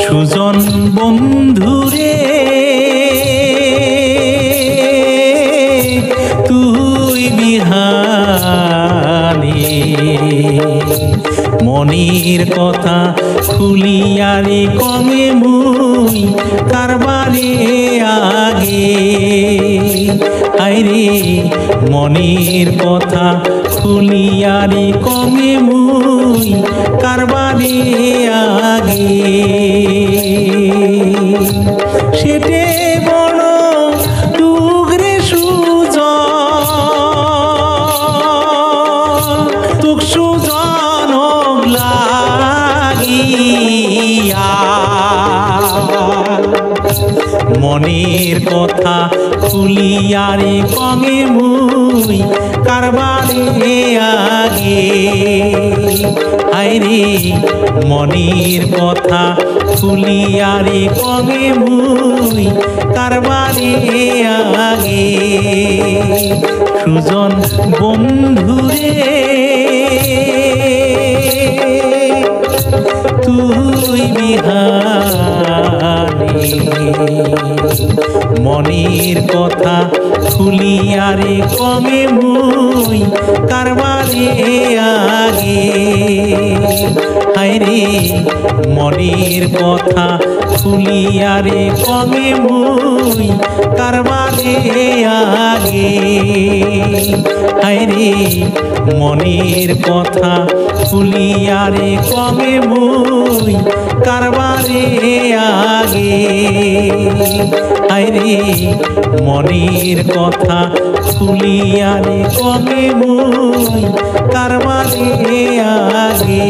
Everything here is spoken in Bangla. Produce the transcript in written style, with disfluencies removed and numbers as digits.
সুজন বন্ধুরে তুই বিহানে মনির কথা খুলিয়ারে কমে মুই কারবারে আগে আইরে মনির কথা খুলিয়ারে কমে মুই কারবারে আগে সেটে বড় টুকরে তুক সুজন লাগিয়া মনের কথা খুলিয়ারে কমে মুই কারবারে আগে আইরে মনের কথা খুলিয়ারে কমে মুই কারবারে আগে সুজন বন্ধুরে তুই বিহানে মনের কথা খুলিয়ারে কমে মুই কারবারে আগে হায়রে মনের কথা খুলিয়ারে কমে মুই কারবারে আগে হায়রে মনের কথা খুলিয়ারে কমে মুই কারবারে আগে হায়রে মনের কথা খুলিয়ারে কমে মুই কারবারে আগে।